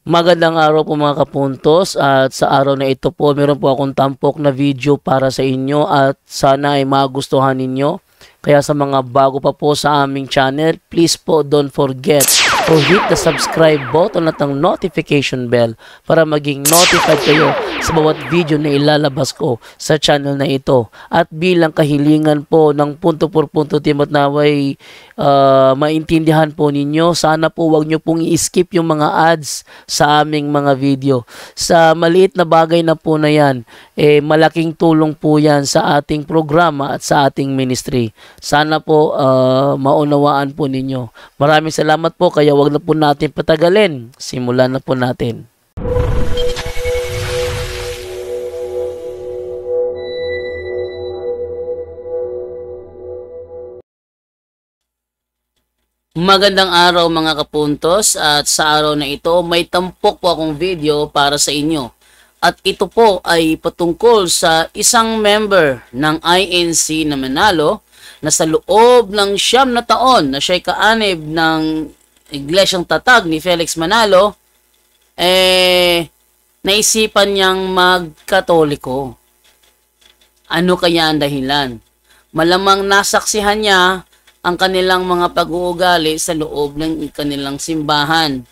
Magandang araw po mga kapuntos, at sa araw na ito po meron po akong tampok na video para sa inyo at sana ay magustuhan ninyo. Kaya sa mga bago pa po sa aming channel, please po don't forget to hit the subscribe button at ang notification bell para maging notified kayo sa bawat video na ilalabas ko sa channel na ito. At bilang kahilingan po ng punto por punto team at naway maintindihan po ninyo, sana po wag nyo pong i-skip yung mga ads sa aming mga video. Sa maliit na bagay na po na yan, malaking tulong po yan sa ating programa at sa ating ministry. Sana po maunawaan po ninyo. Maraming salamat po, kaya wag na po natin patagalin. Simulan na po natin. Magandang araw mga kapuntos, at sa araw na ito may tampok po akong video para sa inyo. At ito po ay patungkol sa isang member ng INC na Manalo na sa loob ng 9 na taon na siya'y kaanib ng Iglesyang Tatag ni Felix Manalo, naisipan niyang magkatoliko. Ano kaya ang dahilan? Malamang nasaksihan niya ang kanilang mga pag-uugali sa loob ng kanilang simbahan.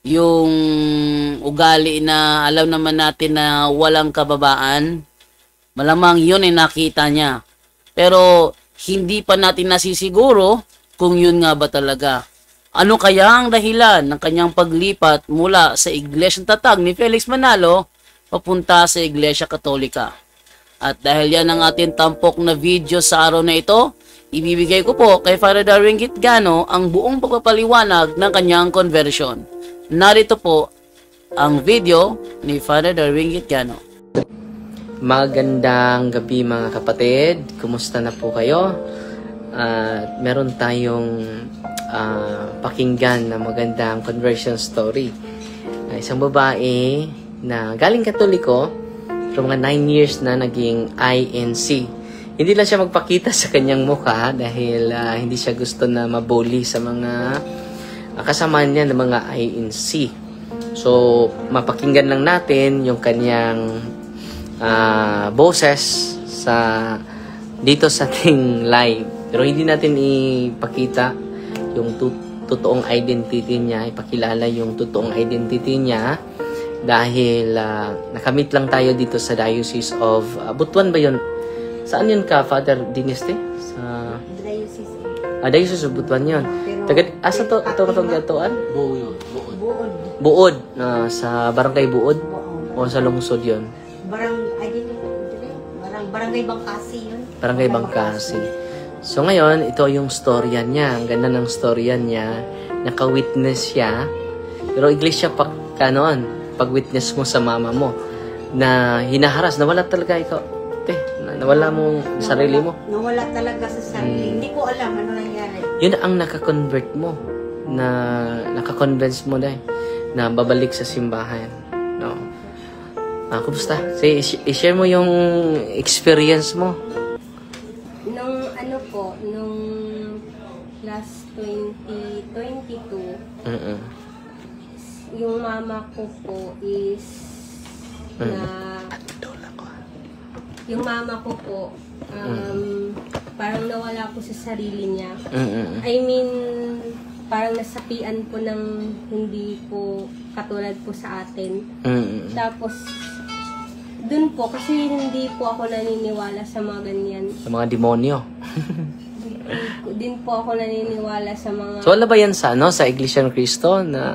Yung ugali na alam naman natin na walang kababaan, malamang yun ay nakita niya. Pero hindi pa natin nasisiguro kung yun nga ba talaga. Ano kaya ang dahilan ng kanyang paglipat mula sa Iglesyang Tatag ni Felix Manalo papunta sa Iglesia Katolika? At dahil yan ang ating tampok na video sa araw na ito, ibibigay ko po kay Father Darwin Gitgano ang buong pagpapaliwanag ng kanyang conversion. Narito po ang video ni Father Darwin Gitgano. Magandang gabi mga kapatid. Kumusta na po kayo? Meron tayong pakinggan na magandang conversion story. Isang babae na galing Katoliko, pero mga 9 years na naging INC. Hindi lang siya magpakita sa kanyang mukha dahil hindi siya gusto na mabully sa mga kasama niya ng mga INC. So, mapakinggan lang natin yung kanyang boses dito sa ating live. Pero hindi natin ipakita yung totoong identity niya, ipakilala yung totoong identity niya dahil nakamit lang tayo dito sa Diocese of Butuan ba yun? Saan yun ka, Father Dineste? Sa Diocese of Butuan yun. Asa to itong gatuan? Buod. Sa Barangay Buod? O sa lungsod yun? Barangay Bangkasi yun. Barangay Bangkasi. So ngayon, ito yung storya niya. Ang ganda ng storya niya. Naka-witness siya. Pero iglesia pa ka noon. Pag-witness mo sa mama mo na hinaharas, nawala talaga ikaw. Nawala mo sarili mo. Nawala talaga sa sarili. Hindi ko alam ano nangyari. Yun ang naka-convert mo. Na naka-convince mo dahil na babalik sa simbahan. No? Kumusta? I-share mo yung experience mo. Nung last 2022, yung mama ko po is yung mama ko po parang nawala po sa sarili niya. I mean, parang nasapian po ng hindi po katulad po sa atin. Tapos dun po, kasi hindi po ako naniniwala sa mga ganyan. Sa mga demonyo. Din po ako naniniwala sa mga... So, wala ba yan sa Iglesia ng Cristo na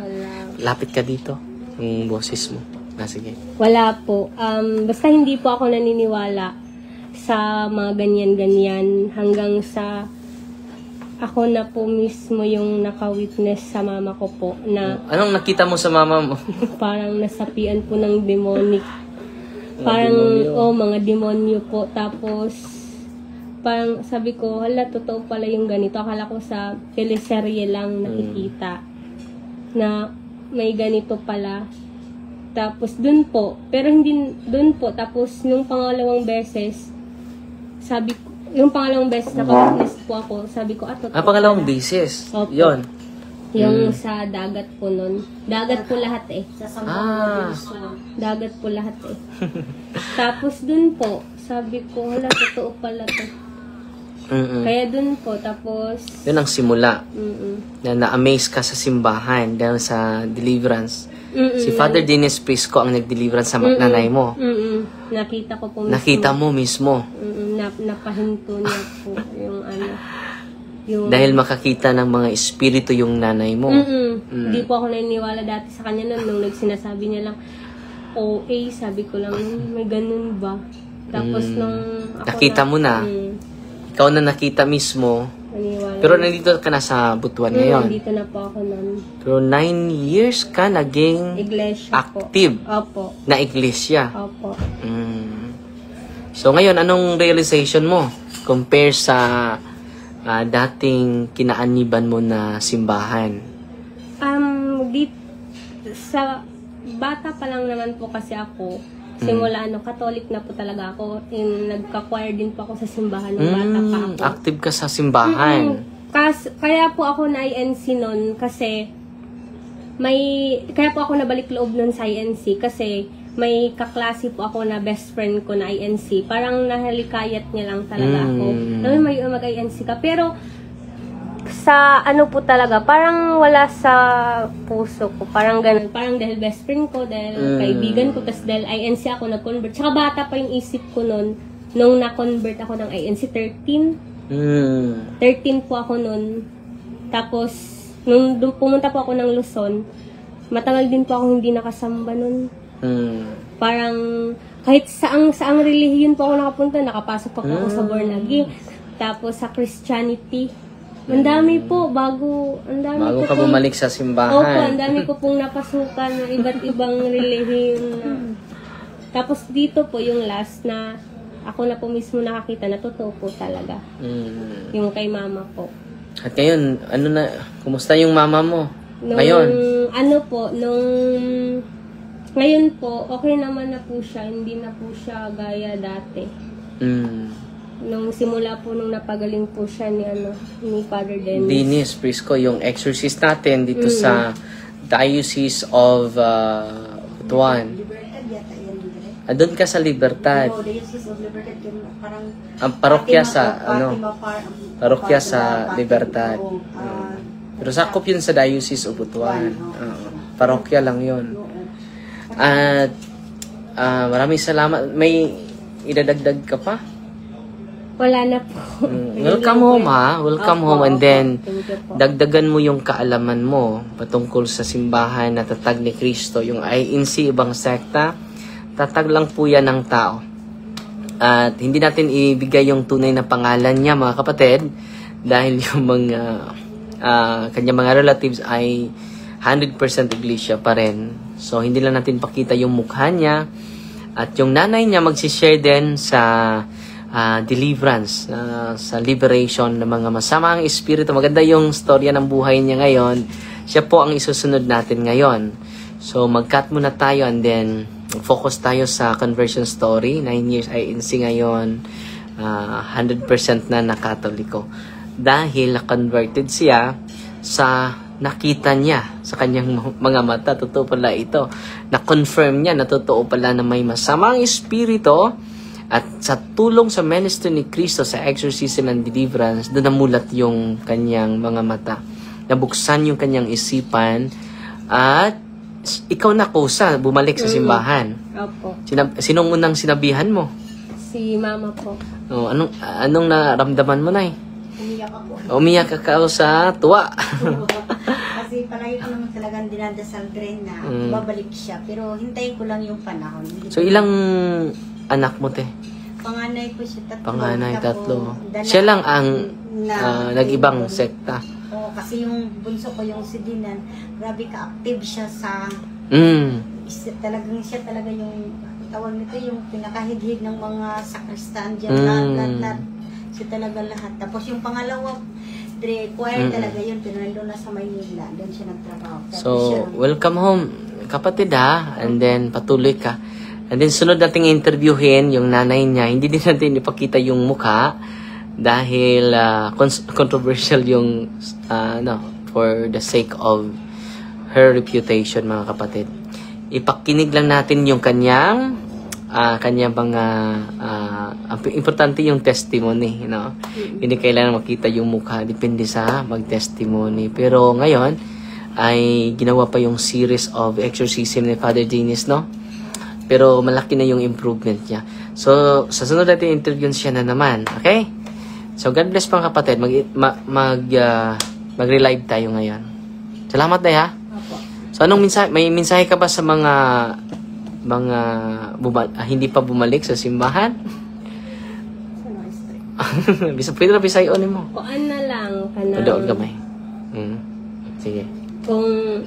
lapit ka dito? Yung boses mo. Sige. Wala po. Basta hindi po ako naniniwala sa mga ganyan-ganyan hanggang sa ako na po mismo yung naka-witness sa mama ko po na... Anong nakita mo sa mama mo? Parang nasapian po ng demonic. Parang, mga demonyo po. Tapos, parang sabi ko, hala, totoo pala yung ganito. Akala ko sa teleserye lang nakikita na may ganito pala. Tapos, dun po. Pero hindi dun po. Tapos, nung pangalawang beses, sabi ko, yung pangalawang beses na witness po ako, sabi ko, totoo pangalawang pala. beses? Opo. Yun. Yung sa dagat po nun. Dagat po lahat eh. Ah. Dagat po lahat eh. Tapos dun po, sabi ko, wala, totoo pala to. Kaya dun po, tapos... Yun ang simula. Mm-mm. Na-amaze ka sa simbahan dahil sa deliverance. Si Father Dennis Prisco ang nag-deliverance sa nanay mo. Nakita ko po mismo. Nakita mo mismo. Napahinto niya po yung ano. Yung... Dahil makakita ng mga espiritu yung nanay mo. Hindi po ako naniniwala dati sa kanya nun. Nung nagsinasabi niya lang, OA, sabi ko lang, may ganun ba? Tapos nung... Nakita mo na. Ikaw na nakita mismo. Naniwala. Pero nandito ka na sa Butuan ngayon. Nandito na po ako nun. Pero 9 years ka naging Iglesia active po. Opo. na iglesia. Opo. So ngayon, anong realization mo compare sa dating kinaaniban mo na simbahan? Sa bata pa lang naman po kasi ako, simula Catholic na po talaga ako. Nagka-choir din po ako sa simbahan ng bata pa ako. Active ka sa simbahan. Kaya po ako na-INC nun kasi kaya po ako nabalik loob nun sa INC kasi may kaklase po ako na best friend ko na INC. Parang nahalikayat niya lang talaga ako. May mag-INC ka. Pero sa ano po talaga, parang wala sa puso ko. Parang ganun. Parang dahil best friend ko, dahil kaibigan ko, tapos dahil INC ako nag-convert. Tsaka bata pa yung isip ko nun, nung na-convert ako ng INC, 13. 13 po ako nun. Tapos, nung pumunta po ako ng Luzon, matagal din po ako hindi nakasamba nun. Parang, kahit saang relihiyon po ako nakapunta, nakapasok po ako sa Born Again. Tapos sa Christianity, ang dami po, bago ka bumalik sa simbahan. Opo, ang dami ko pong napasukan ng iba't ibang relihiyon. Tapos dito po yung last na ako na po mismo nakakita na totoo po talaga. Yung kay mama po. At ngayon, kumusta yung mama mo? Ngayon? Ngayon po, okay naman na po siya. Hindi na po siya gaya dati. Nung simula po nung napagaling po siya ni Father Dennis. Dennis Prisco, yung exorcist natin dito sa Diocese of Butuan. Doon ka sa Libertad. Diocese of Libertad, parang Ang parokya parokya sa Libertad. Pero sakop yun sa Diocese of Butuan. Parokya lang yun. At maraming salamat. May idadagdag ka pa? Wala na po. Welcome home ha. Welcome home. And then, dagdagan mo yung kaalaman mo patungkol sa simbahan na tatag ni Kristo. Yung INC, ibang sekta, tatag lang po yan ng tao. At hindi natin ibigay yung tunay na pangalan niya, mga kapatid, dahil yung mga kanya mga relatives ay 100% iglesia pa rin. So, hindi lang natin pakita yung mukha niya. At yung nanay niya magsishare din sa deliverance, sa liberation ng mga masamang espiritu. Maganda yung storya ng buhay niya ngayon. Siya po ang isusunod natin ngayon. So, mag-cut muna tayo and then focus tayo sa conversion story. 9 years INC ngayon. 100% na nakatoliko. Dahil na-converted siya sa nakita niya sa kanyang mga mata. Totoo pala ito. Na-confirm niya na totoo pala na may masamang espiritu. At sa tulong sa ministry ni Kristo sa exorcism and deliverance, doon namulat yung kanyang mga mata. Nabuksan yung kanyang isipan at ikaw na kusa, bumalik sa simbahan. Opo. Sinong unang sinabihan mo? Si mama po. Anong naramdaman mo, Nay? umiyak ako. Umiyak ka sa tuwa. Kasi palagi ko naman talagang dinadasal rin na babalik siya. Pero hintayin ko lang yung panahon. So, ilang anak mo, te? Panganay ko siya, 3. Panganay, 3. Siya lang ang nag-ibang sekta. Oo, kasi yung bunso ko, yung si Dinan, grabe ka-active siya sa... Siya talaga yung tawag nito, yung pinakahidhid ng mga sakristan dyan. Lahat. Siya talaga lahat. Tapos yung pangalawa, choir talaga yun. Pero nandun na sa Maynila. Doon siya nagtrabaho. So, welcome home, kapatid ha. And then, patuloy ka. And then, sunod nating interviewin yung nanay niya. Hindi din natin ipakita yung mukha dahil controversial yung for the sake of her reputation, mga kapatid. Ipakinig lang natin yung kanyang mga importante yung testimony, Hindi kailangan makita yung mukha, depende sa mag-testimony. Pero ngayon ay ginawa pa yung series of exorcism ni Father Dennis, Pero malaki na yung improvement niya. So, sa sunod natin interview siya na naman. Okay? So, God bless mga kapatid. Mag-relive tayo ngayon. Salamat na, ha? Opo. So, anong mensahe? May mensahe ka ba sa mga hindi pa bumalik sa simbahan? Bisa pwede na bisayon mo. Kuan na lang Padoon kamay. Sige. Kung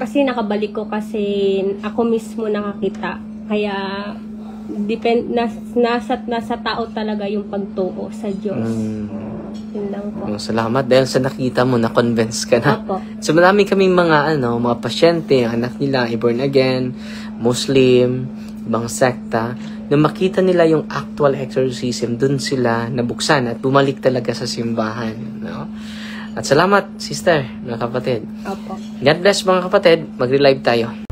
kasi nakabalik ko kasi ako mismo nakakita. Kaya nasa tao talaga yung pagtuo sa Diyos. Yun lang po. Salamat dahil sa nakita mo, na-convince ka na. Opo. So marami kaming mga pasyente, ang anak nila ay born again, Muslim, ibang sekta, na makita nila yung actual exorcism, dun sila nabuksan at bumalik talaga sa simbahan. At salamat, sister, mga kapatid. Opo. God bless mga kapatid, mag-relive tayo.